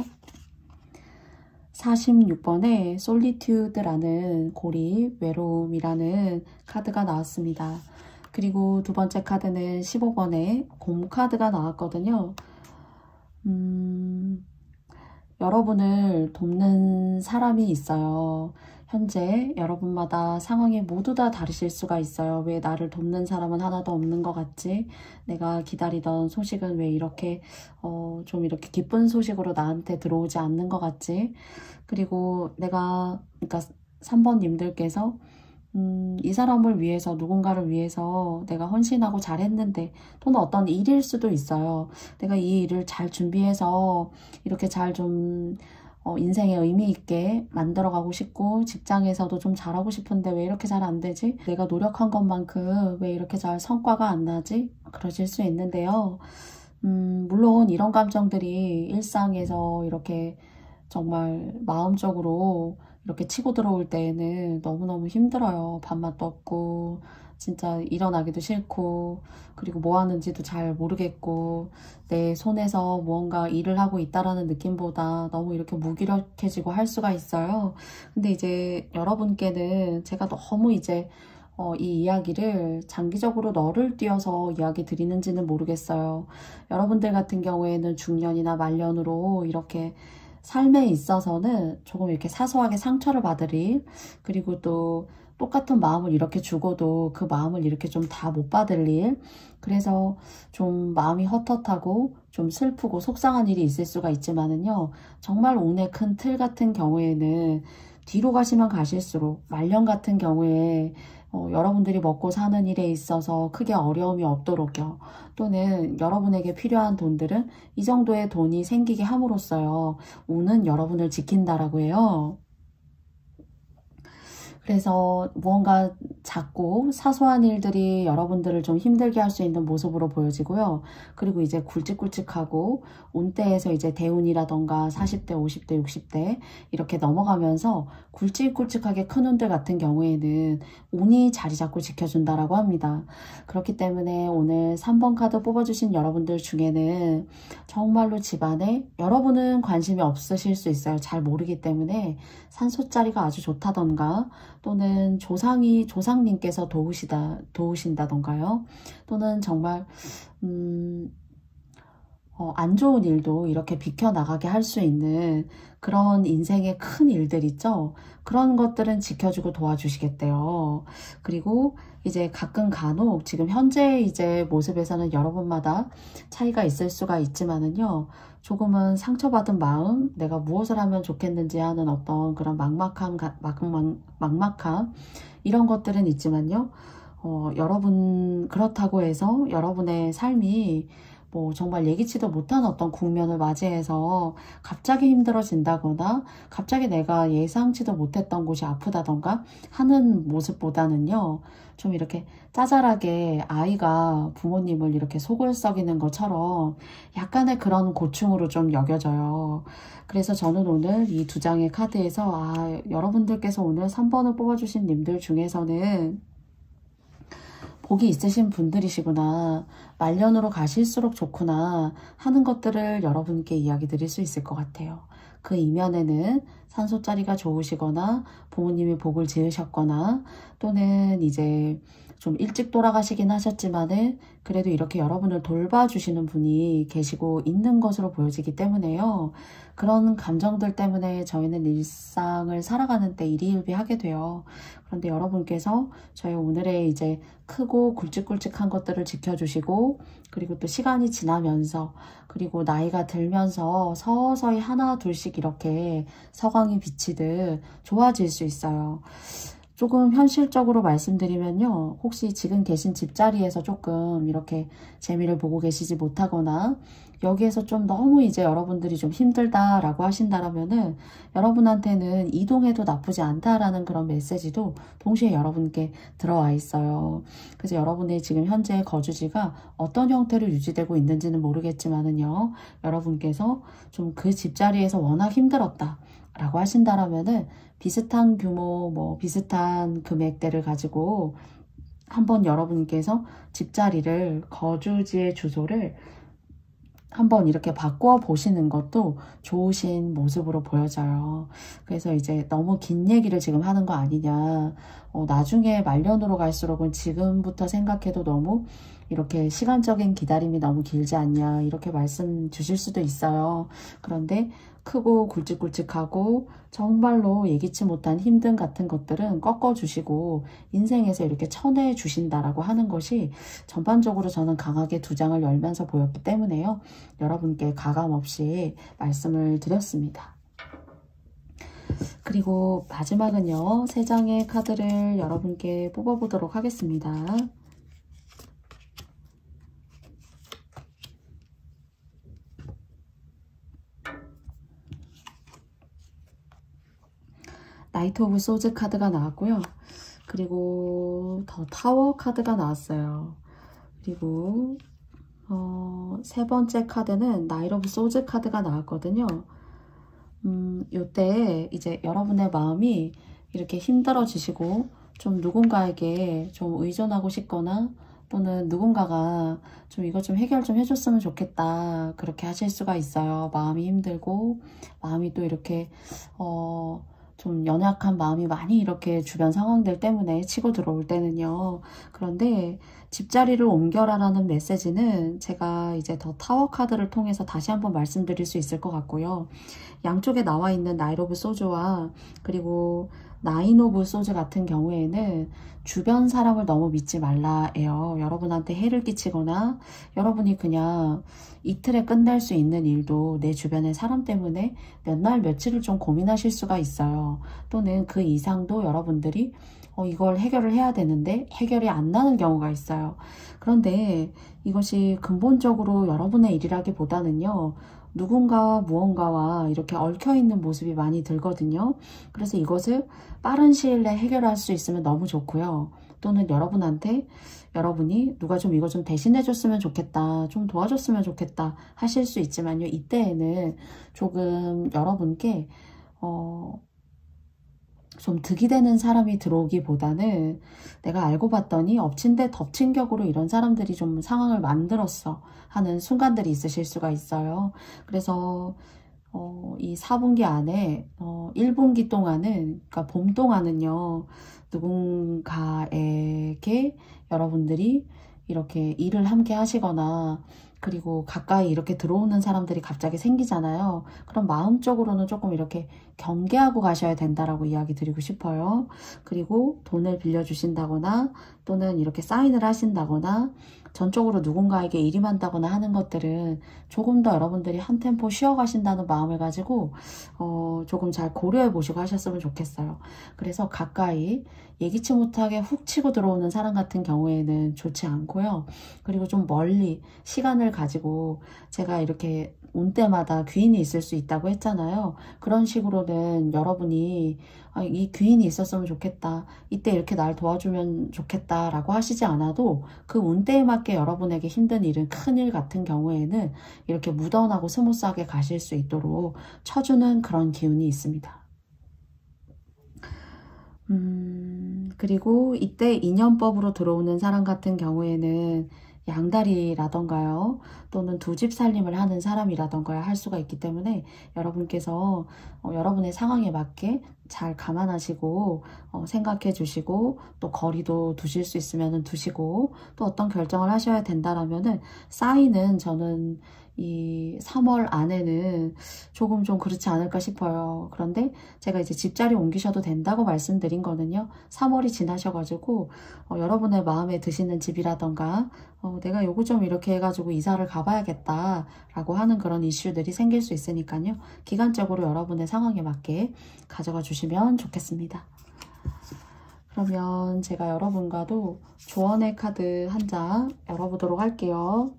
A: 46번에 솔리튜드라는 고립, 외로움이라는 카드가 나왔습니다. 그리고 두 번째 카드는 15번에 곰 카드가 나왔거든요. 여러분을 돕는 사람이 있어요. 현재 여러분마다 상황이 모두 다 다르실 수가 있어요. 왜 나를 돕는 사람은 하나도 없는 것 같지? 내가 기다리던 소식은 왜 이렇게 좀 이렇게 기쁜 소식으로 나한테 들어오지 않는 것 같지? 그리고 그러니까 3번님들께서 이 사람을 위해서, 누군가를 위해서 내가 헌신하고 잘했는데, 또는 어떤 일일 수도 있어요. 내가 이 일을 잘 준비해서 이렇게 잘 좀 인생에 의미 있게 만들어가고 싶고, 직장에서도 좀 잘하고 싶은데 왜 이렇게 잘 안 되지? 내가 노력한 것만큼 왜 이렇게 잘 성과가 안 나지? 그러실 수 있는데요. 물론 이런 감정들이 일상에서 이렇게 정말 마음적으로 이렇게 치고 들어올 때에는 너무너무 힘들어요. 밥맛도 없고, 진짜 일어나기도 싫고, 그리고 뭐 하는지도 잘 모르겠고, 내 손에서 무언가 일을 하고 있다라는 느낌보다 너무 이렇게 무기력해지고 할 수가 있어요. 근데 이제 여러분께는 제가 너무 이제 이 이야기를 장기적으로 너를 띄어서 이야기 드리는지는 모르겠어요. 여러분들 같은 경우에는 중년이나 말년으로 이렇게 삶에 있어서는 조금 이렇게 사소하게 상처를 받을 일, 그리고 또 똑같은 마음을 이렇게 주고도 그 마음을 이렇게 좀 다 못 받을 일, 그래서 좀 마음이 헛헛하고 좀 슬프고 속상한 일이 있을 수가 있지만은요, 정말 운의 큰 틀 같은 경우에는 뒤로 가시면 가실수록 말년 같은 경우에 여러분들이 먹고 사는 일에 있어서 크게 어려움이 없도록요. 또는 여러분에게 필요한 돈들은 이 정도의 돈이 생기게 함으로써요. 운은 여러분을 지킨다라고 해요. 그래서 무언가 작고 사소한 일들이 여러분들을 좀 힘들게 할 수 있는 모습으로 보여지고요. 그리고 이제 굵직굵직하고 운대에서 이제 대운이라던가 40대, 50대, 60대 이렇게 넘어가면서 굵직굵직하게 큰 운들 같은 경우에는 운이 자리 잡고 지켜준다라고 합니다. 그렇기 때문에 오늘 3번 카드 뽑아주신 여러분들 중에는 정말로 집안에 여러분은 관심이 없으실 수 있어요. 잘 모르기 때문에 산소자리가 아주 좋다던가, 또는 조상님께서 도우신다던가요. 또는 정말 안 좋은 일도 이렇게 비켜나가게 할 수 있는 그런 인생의 큰 일들 있죠. 그런 것들은 지켜주고 도와주시겠대요. 그리고 이제 가끔 간혹 지금 현재 이제 모습에서는 여러분마다 차이가 있을 수가 있지만은요. 조금은 상처받은 마음, 내가 무엇을 하면 좋겠는지 하는 어떤 그런 막막함, 이런 것들은 있지만요. 여러분, 그렇다고 해서 여러분의 삶이 뭐 정말 예기치도 못한 어떤 국면을 맞이해서 갑자기 힘들어진다거나 갑자기 내가 예상치도 못했던 곳이 아프다던가 하는 모습보다는요, 좀 이렇게 짜잘하게 아이가 부모님을 이렇게 속을 썩이는 것처럼 약간의 그런 고충으로 좀 여겨져요. 그래서 저는 오늘 이 두 장의 카드에서 여러분들께서 오늘 3번을 뽑아주신 님들 중에서는 복이 있으신 분들이시구나, 말년으로 가실수록 좋구나 하는 것들을 여러분께 이야기 드릴 수 있을 것 같아요. 그 이면에는 산소자리가 좋으시거나 부모님이 복을 지으셨거나, 또는 이제 좀 일찍 돌아가시긴 하셨지만은 그래도 이렇게 여러분을 돌봐주시는 분이 계시고 있는 것으로 보여지기 때문에요. 그런 감정들 때문에 저희는 일상을 살아가는 때 일희일비하게 돼요. 그런데 여러분께서 저희 오늘의 이제 크고 굵직굵직한 것들을 지켜주시고, 그리고 또 시간이 지나면서, 그리고 나이가 들면서 서서히 하나 둘씩 이렇게 서광이 비치듯 좋아질 수 있어요. 조금 현실적으로 말씀드리면요, 혹시 지금 계신 집자리에서 조금 이렇게 재미를 보고 계시지 못하거나 여기에서 좀 너무 이제 여러분들이 좀 힘들다라고 하신다라면은 여러분한테는 이동해도 나쁘지 않다라는 그런 메시지도 동시에 여러분께 들어와 있어요. 그래서 여러분의 지금 현재 거주지가 어떤 형태로 유지되고 있는지는 모르겠지만은요, 여러분께서 좀 그 집자리에서 워낙 힘들었다 라고 하신다라면은 비슷한 규모, 뭐 비슷한 금액대를 가지고 한번 여러분께서 집자리를, 거주지의 주소를 한번 이렇게 바꿔 보시는 것도 좋으신 모습으로 보여져요. 그래서 이제 너무 긴 얘기를 지금 하는 거 아니냐, 나중에 말년으로 갈수록은 지금부터 생각해도 너무 이렇게 시간적인 기다림이 너무 길지 않냐, 이렇게 말씀 주실 수도 있어요. 그런데 크고 굵직굵직하고 정말로 예기치 못한 힘든 같은 것들은 꺾어주시고 인생에서 이렇게 쳐내 주신다라고 하는 것이 전반적으로 저는 강하게 두 장을 열면서 보였기 때문에요. 여러분께 가감없이 말씀을 드렸습니다. 그리고 마지막은요, 3장의 카드를 여러분께 뽑아보도록 하겠습니다. 나이트 오브 소즈 카드가 나왔고요. 그리고 더 타워 카드가 나왔어요. 그리고 3번째 카드는 나이트 오브 소즈 카드가 나왔거든요. 요때 이제 여러분의 마음이 이렇게 힘들어지시고 좀 누군가에게 좀 의존하고 싶거나 또는 누군가가 좀 이것 좀 해결 좀 해줬으면 좋겠다, 그렇게 하실 수가 있어요. 마음이 힘들고 마음이 또 이렇게 좀 연약한 마음이 많이 이렇게 주변 상황들 때문에 치고 들어올 때는요. 그런데 집자리를 옮겨라 라는 메시지는 제가 이제 더 타워 카드를 통해서 다시 한번 말씀드릴 수 있을 것 같고요. 양쪽에 나와 있는 나이트 오브 소즈와 그리고 나인 오브 소즈 같은 경우에는 주변 사람을 너무 믿지 말라예요. 여러분한테 해를 끼치거나 여러분이 그냥 이틀에 끝낼 수 있는 일도 내 주변의 사람 때문에 몇 날 며칠을 좀 고민하실 수가 있어요. 또는 그 이상도 여러분들이 이걸 해결을 해야 되는데 해결이 안 나는 경우가 있어요. 그런데 이것이 근본적으로 여러분의 일이라기보다는요, 누군가와 무언가와 이렇게 얽혀있는 모습이 많이 들거든요. 그래서 이것을 빠른 시일 내에 해결할 수 있으면 너무 좋고요. 또는 여러분이 누가 좀 이거 좀 대신해 줬으면 좋겠다, 좀 도와줬으면 좋겠다 하실 수 있지만요. 이때에는 조금 여러분께 좀 득이 되는 사람이 들어오기보다는 내가 알고 봤더니 엎친 데 덮친 격으로 이런 사람들이 좀 상황을 만들었어 하는 순간들이 있으실 수가 있어요. 그래서 이 4분기 안에 1분기 동안은, 그러니까 봄 동안은요, 누군가에게 여러분들이 이렇게 일을 함께 하시거나 그리고 가까이 이렇게 들어오는 사람들이 갑자기 생기잖아요. 그럼 마음적으로는 조금 이렇게 경계하고 가셔야 된다라고 이야기 드리고 싶어요. 그리고 돈을 빌려주신다거나 또는 이렇게 사인을 하신다거나 전적으로 누군가에게 일임한다거나 하는 것들은 조금 더 여러분들이 한 템포 쉬어가신다는 마음을 가지고 조금 잘 고려해 보시고 하셨으면 좋겠어요. 그래서 가까이 예기치 못하게 훅 치고 들어오는 사람 같은 경우에는 좋지 않고요. 그리고 좀 멀리 시간을 가지고, 제가 이렇게 온 때마다 귀인이 있을 수 있다고 했잖아요. 그런 식으로는 여러분이 이 귀인이 있었으면 좋겠다, 이때 이렇게 날 도와주면 좋겠다 라고 하시지 않아도 그 운때에 맞게 여러분에게 힘든 일은, 큰일 같은 경우에는 이렇게 무던하고 스무스하게 가실 수 있도록 쳐주는 그런 기운이 있습니다. 그리고 이때 인연법으로 들어오는 사람 같은 경우에는 양다리라던가요, 또는 두 집 살림을 하는 사람이라던가요 할 수가 있기 때문에 여러분께서 여러분의 상황에 맞게 잘 감안하시고 생각해 주시고, 또 거리도 두실 수 있으면 두시고, 또 어떤 결정을 하셔야 된다라면은 사인은 저는 이 3월 안에는 조금 좀 그렇지 않을까 싶어요. 그런데 제가 이제 집자리 옮기셔도 된다고 말씀드린 거는요, 3월이 지나셔가지고 여러분의 마음에 드시는 집이라던가 내가 요거 좀 이렇게 해가지고 이사를 가봐야겠다 라고 하는 그런 이슈들이 생길 수 있으니까요, 기간적으로 여러분의 상황에 맞게 가져가 주시면 좋겠습니다. 그러면 제가 여러분과도 조언의 카드 한 장 열어보도록 할게요.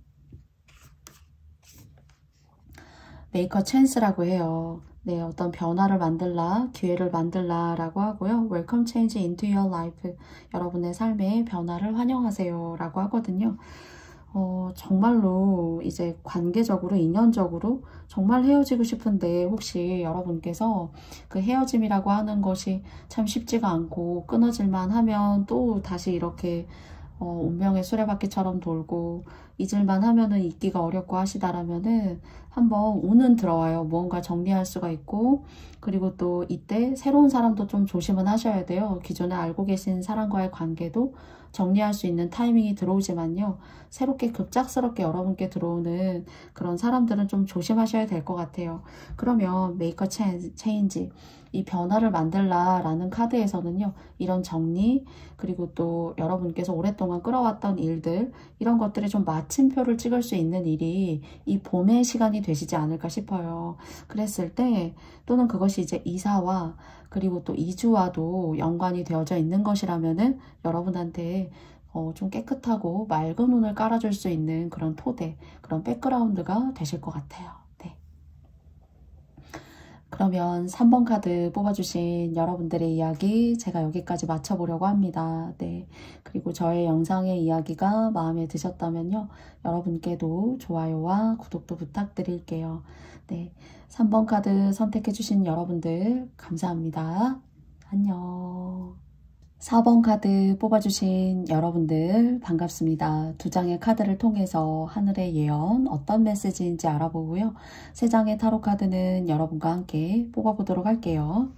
A: 메이커 찬스라고 해요. 네, 어떤 변화를 만들라, 기회를 만들라 라고 하고요. Welcome change into your life. 여러분의 삶에 변화를 환영하세요 라고 하거든요. 정말로 이제 관계적으로, 인연적으로 정말 헤어지고 싶은데, 혹시 여러분께서 그 헤어짐이라고 하는 것이 참 쉽지가 않고 끊어질만 하면 또 다시 이렇게 운명의 수레바퀴처럼 돌고 잊을만 하면은 잊기가 어렵고 하시다라면은 한번 운은 들어와요. 무언가 정리할 수가 있고, 그리고 또 이때 새로운 사람도 좀 조심은 하셔야 돼요. 기존에 알고 계신 사람과의 관계도 정리할 수 있는 타이밍이 들어오지만요. 새롭게 급작스럽게 여러분께 들어오는 그런 사람들은 좀 조심하셔야 될 것 같아요. 그러면 메이커 체인지, 이 변화를 만들라라는 카드에서는요. 이런 정리, 그리고 또 여러분께서 오랫동안 끌어왔던 일들, 이런 것들에 좀 마침표를 찍을 수 있는 일이 이 봄의 시간이 되시지 않을까 싶어요. 그랬을 때, 또는 그것이 이제 이사와 그리고 또 이주와도 연관이 되어져 있는 것이라면은 여러분한테 좀 깨끗하고 맑은 운을 깔아줄 수 있는 그런 토대, 그런 백그라운드가 되실 것 같아요. 네. 그러면 3번 카드 뽑아주신 여러분들의 이야기 제가 여기까지 마쳐보려고 합니다. 네. 그리고 저의 영상의 이야기가 마음에 드셨다면요. 여러분께도 좋아요와 구독도 부탁드릴게요. 네. 3번 카드 선택해주신 여러분들 감사합니다. 안녕. 4번 카드 뽑아주신 여러분들 반갑습니다. 두 장의 카드를 통해서 하늘의 예언 어떤 메시지인지 알아보고요. 세 장의 타로 카드는 여러분과 함께 뽑아보도록 할게요.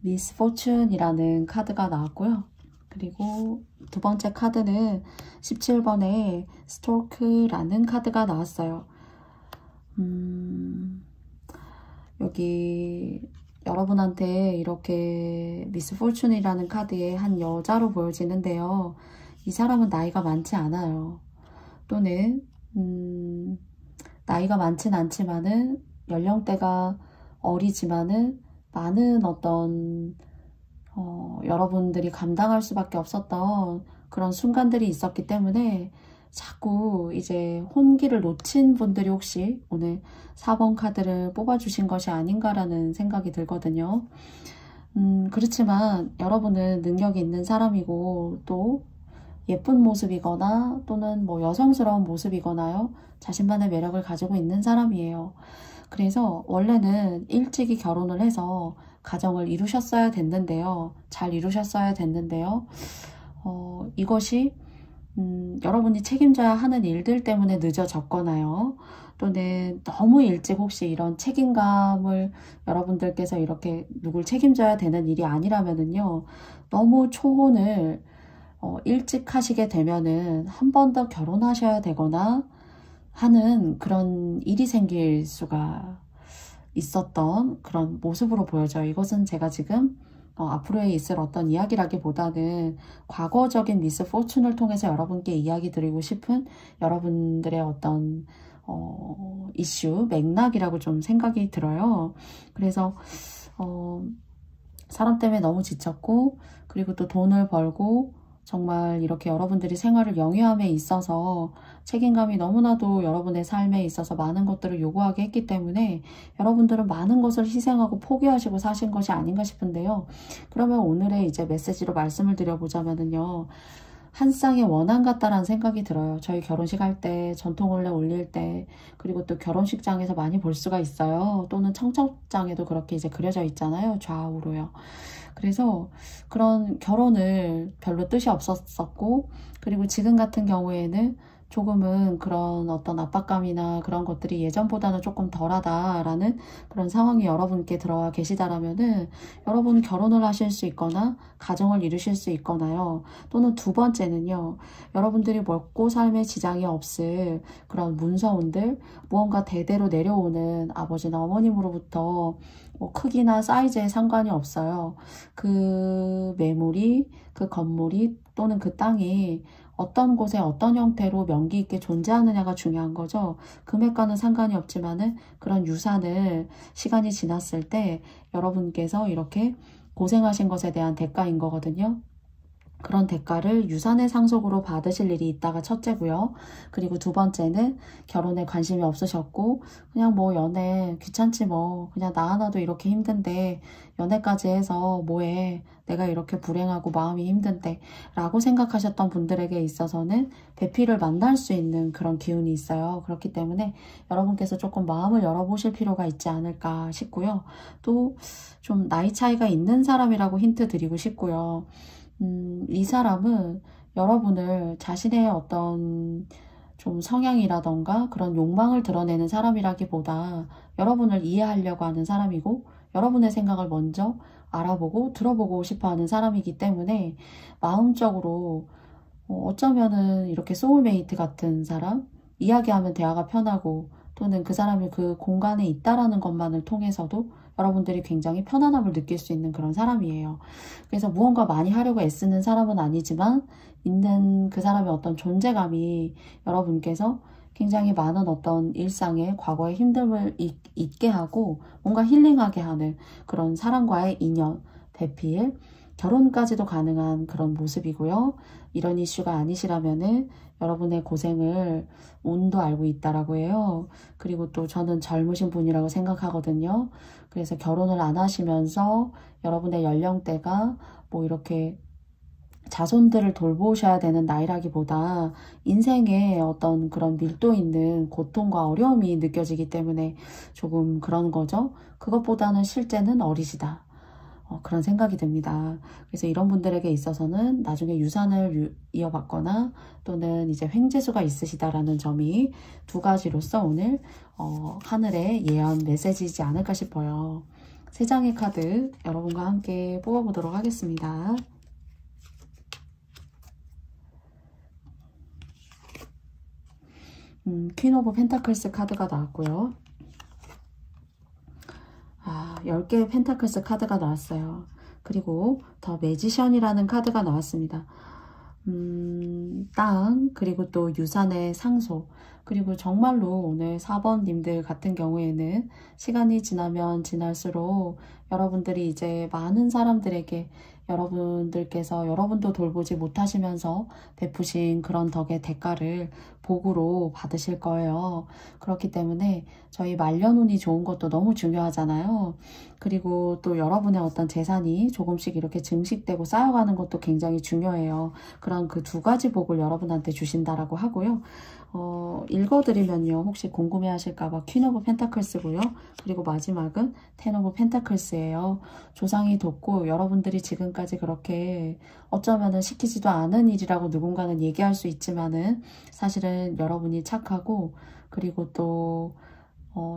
A: 미스 포춘이라는 카드가 나왔고요. 그리고 두 번째 카드는 17번에 스토크라는 카드가 나왔어요. 여기 여러분한테 이렇게 미스 포춘이라는 카드에 한 여자로 보여지는데요. 이 사람은 나이가 많지 않아요. 또는 나이가 많진 않지만은 연령대가 어리지만은 많은 어떤 여러분들이 감당할 수밖에 없었던 그런 순간들이 있었기 때문에 자꾸 이제 혼기를 놓친 분들이 혹시 오늘 4번 카드를 뽑아주신 것이 아닌가라는 생각이 들거든요. 그렇지만 여러분은 능력이 있는 사람이고 또 예쁜 모습이거나 또는 뭐 여성스러운 모습이거나요. 자신만의 매력을 가지고 있는 사람이에요. 그래서 원래는 일찍이 결혼을 해서 가정을 이루셨어야 됐는데요. 잘 이루셨어야 됐는데요. 이것이 여러분이 책임져야 하는 일들 때문에 늦어졌거나요. 또는 너무 일찍 혹시 이런 책임감을 여러분들께서 이렇게 누굴 책임져야 되는 일이 아니라면은요. 너무 초혼을 일찍 하시게 되면은 한 번 더 결혼하셔야 되거나 하는 그런 일이 생길 수가 있었던 그런 모습으로 보여져요. 이것은 제가 지금 앞으로에 있을 어떤 이야기라기보다는 과거적인 미스 포춘을 통해서 여러분께 이야기 드리고 싶은 여러분들의 어떤 이슈, 맥락이라고 좀 생각이 들어요. 그래서 사람 때문에 너무 지쳤고 그리고 또 돈을 벌고 정말 이렇게 여러분들이 생활을 영위함에 있어서 책임감이 너무나도 여러분의 삶에 있어서 많은 것들을 요구하게 했기 때문에 여러분들은 많은 것을 희생하고 포기하시고 사신 것이 아닌가 싶은데요. 그러면 오늘의 이제 메시지로 말씀을 드려보자면요. 한 쌍의 원앙 같다라는 생각이 들어요. 저희 결혼식 할 때, 전통혼례 올릴 때, 그리고 또 결혼식장에서 많이 볼 수가 있어요. 또는 청첩장에도 그렇게 이제 그려져 있잖아요. 좌우로요. 그래서 그런 결혼을 별로 뜻이 없었었고, 그리고 지금 같은 경우에는 조금은 그런 어떤 압박감이나 그런 것들이 예전보다는 조금 덜하다라는 그런 상황이 여러분께 들어와 계시다라면은 여러분 결혼을 하실 수 있거나 가정을 이루실 수 있거나요. 또는 두 번째는요. 여러분들이 먹고 삶에 지장이 없을 그런 문서운들, 무언가 대대로 내려오는 아버지나 어머님으로부터 뭐 크기나 사이즈에 상관이 없어요. 그 매물이, 그 건물이 또는 그 땅이 어떤 곳에 어떤 형태로 명기 있게 존재하느냐가 중요한 거죠. 금액과는 상관이 없지만은 그런 유산을 시간이 지났을 때 여러분께서 이렇게 고생하신 것에 대한 대가인 거거든요. 그런 대가를 유산의 상속으로 받으실 일이 있다가 첫째고요. 그리고 두 번째는 결혼에 관심이 없으셨고 그냥 뭐 연애 귀찮지 뭐 그냥 나 하나도 이렇게 힘든데 연애까지 해서 뭐해 내가 이렇게 불행하고 마음이 힘든데 라고 생각하셨던 분들에게 있어서는 배필을 만날 수 있는 그런 기운이 있어요. 그렇기 때문에 여러분께서 조금 마음을 열어보실 필요가 있지 않을까 싶고요. 또 좀 나이 차이가 있는 사람이라고 힌트 드리고 싶고요. 이 사람은 여러분을 자신의 어떤 좀 성향이라던가 그런 욕망을 드러내는 사람이라기보다 여러분을 이해하려고 하는 사람이고 여러분의 생각을 먼저 알아보고 들어보고 싶어하는 사람이기 때문에 마음적으로 어쩌면은 이렇게 소울메이트 같은 사람, 이야기하면 대화가 편하고 또는 그 사람이 그 공간에 있다라는 것만을 통해서도 여러분들이 굉장히 편안함을 느낄 수 있는 그런 사람이에요. 그래서 무언가 많이 하려고 애쓰는 사람은 아니지만 있는 그 사람의 어떤 존재감이 여러분께서 굉장히 많은 어떤 일상의 과거의 힘듦을 잊게 하고 뭔가 힐링하게 하는 그런 사람과의 인연, 대필, 결혼까지도 가능한 그런 모습이고요. 이런 이슈가 아니시라면은 여러분의 고생을 운도 알고 있다라고 해요. 그리고 또 저는 젊으신 분이라고 생각하거든요. 그래서 결혼을 안 하시면서 여러분의 연령대가 뭐 이렇게 자손들을 돌보셔야 되는 나이라기보다 인생에 어떤 그런 밀도 있는 고통과 어려움이 느껴지기 때문에 조금 그런 거죠. 그것보다는 실제는 어리시다. 그런 생각이 듭니다. 그래서 이런 분들에게 있어서는 나중에 유산을 이어받거나 또는 이제 횡재수가 있으시다라는 점이 두 가지로서 오늘 하늘의 예언 메시지이지 않을까 싶어요. 세 장의 카드 여러분과 함께 뽑아보도록 하겠습니다. 퀸 오브 펜타클스 카드가 나왔고요. 10개의 펜타클스 카드가 나왔어요. 그리고 더 매지션이라는 카드가 나왔습니다. 땅, 그리고 또 유산의 상소, 그리고 정말로 오늘 4번 님들 같은 경우에는 시간이 지나면 지날수록 여러분들이 이제 많은 사람들에게 여러분들께서 여러분도 돌보지 못하시면서 베푸신 그런 덕의 대가를 복으로 받으실 거예요. 그렇기 때문에 저희 말년운이 좋은 것도 너무 중요하잖아요. 그리고 또 여러분의 어떤 재산이 조금씩 이렇게 증식되고 쌓여가는 것도 굉장히 중요해요. 그런 그 두 가지 복을 여러분한테 주신다라고 하고요. 읽어드리면요. 혹시 궁금해하실까봐 퀸 오브 펜타클스고요. 그리고 마지막은 텐 오브 펜타클스예요. 조상이 돕고 여러분들이 지금까지 그렇게 어쩌면은 시키지도 않은 일이라고 누군가는 얘기할 수 있지만은 사실은 여러분이 착하고 그리고 또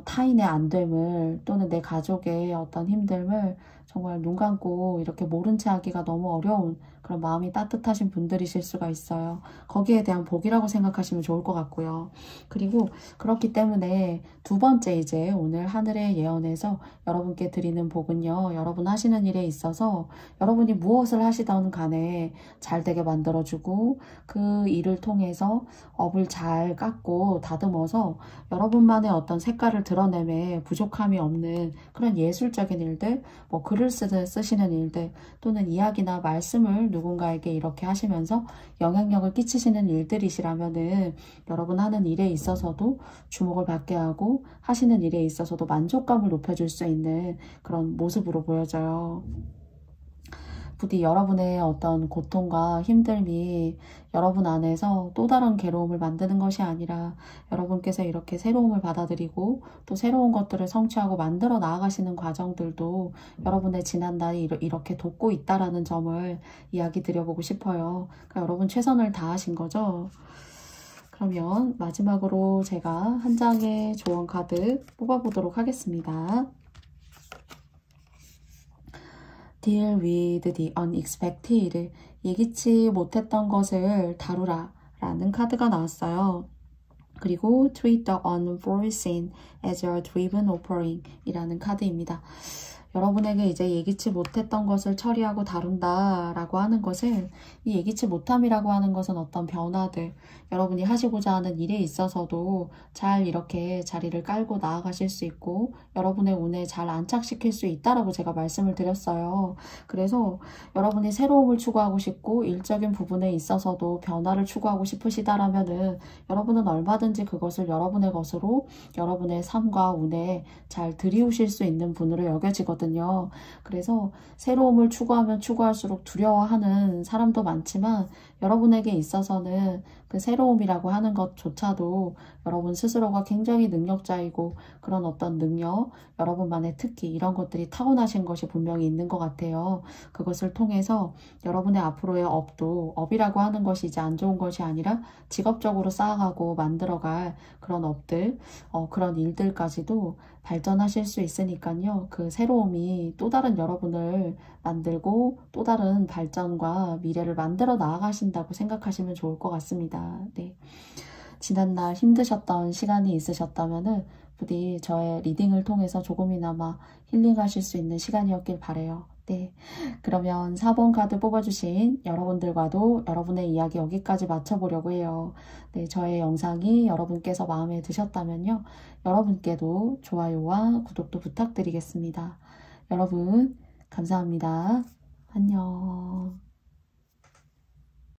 A: 타인의 안됨을 또는 내 가족의 어떤 힘듦을 정말 눈 감고 이렇게 모른 채 하기가 너무 어려운 그런 마음이 따뜻하신 분들이실 수가 있어요. 거기에 대한 복이라고 생각하시면 좋을 것 같고요. 그리고 그렇기 때문에 두 번째 이제 오늘 하늘의 예언에서 여러분께 드리는 복은요. 여러분 하시는 일에 있어서 여러분이 무엇을 하시던 간에 잘 되게 만들어주고 그 일을 통해서 업을 잘 깎고 다듬어서 여러분만의 어떤 색깔을 드러내매 부족함이 없는 그런 예술적인 일들, 뭐 글을 쓰시는 일들 또는 이야기나 말씀을 누군가에게 이렇게 하시면서 영향력을 끼치시는 일들이시라면은 여러분 하는 일에 있어서도 주목을 받게 하고 하시는 일에 있어서도 만족감을 높여줄 수 있는 그런 모습으로 보여져요. 부디 여러분의 어떤 고통과 힘듦이 여러분 안에서 또 다른 괴로움을 만드는 것이 아니라 여러분께서 이렇게 새로움을 받아들이고 또 새로운 것들을 성취하고 만들어 나아가시는 과정들도 여러분의 지난날이 이렇게 돕고 있다라는 점을 이야기 드려보고 싶어요. 그러니까 여러분 최선을 다하신 거죠. 그러면 마지막으로 제가 한 장의 조언 카드 뽑아보도록 하겠습니다. Deal with the unexpected. 예기치 못했던 것을 다루라 라는 카드가 나왔어요. 그리고 Treat the unforeseen as a driven offering 이라는 카드입니다. 여러분에게 이제 예기치 못했던 것을 처리하고 다룬다 라고 하는 것은 이 예기치 못함이라고 하는 것은 어떤 변화들, 여러분이 하시고자 하는 일에 있어서도 잘 이렇게 자리를 깔고 나아가실 수 있고 여러분의 운에 잘 안착시킬 수 있다라고 제가 말씀을 드렸어요. 그래서 여러분이 새로움을 추구하고 싶고 일적인 부분에 있어서도 변화를 추구하고 싶으시다라면은 여러분은 얼마든지 그것을 여러분의 것으로 여러분의 삶과 운에 잘 들이우실 수 있는 분으로 여겨지거든요. 그래서 새로움을 추구하면 추구할수록 두려워하는 사람도 많지만 여러분에게 있어서는 그 새로움이라고 하는 것조차도 여러분 스스로가 굉장히 능력자이고 그런 어떤 능력, 여러분만의 특기 이런 것들이 타고나신 것이 분명히 있는 것 같아요. 그것을 통해서 여러분의 앞으로의 업도 업이라고 하는 것이 이제 안 좋은 것이 아니라 직업적으로 쌓아가고 만들어갈 그런 업들, 그런 일들까지도 발전하실 수 있으니까요. 그 새로움이 또 다른 여러분을 만들고 또 다른 발전과 미래를 만들어 나아가신다고 생각하시면 좋을 것 같습니다. 네. 지난날 힘드셨던 시간이 있으셨다면은 부디 저의 리딩을 통해서 조금이나마 힐링하실 수 있는 시간이었길 바래요. 네. 그러면 4번 카드 뽑아주신 여러분들과도 여러분의 이야기 여기까지 마쳐보려고 해요. 네, 저의 영상이 여러분께서 마음에 드셨다면요. 여러분께도 좋아요와 구독도 부탁드리겠습니다. 여러분, 감사합니다. 안녕.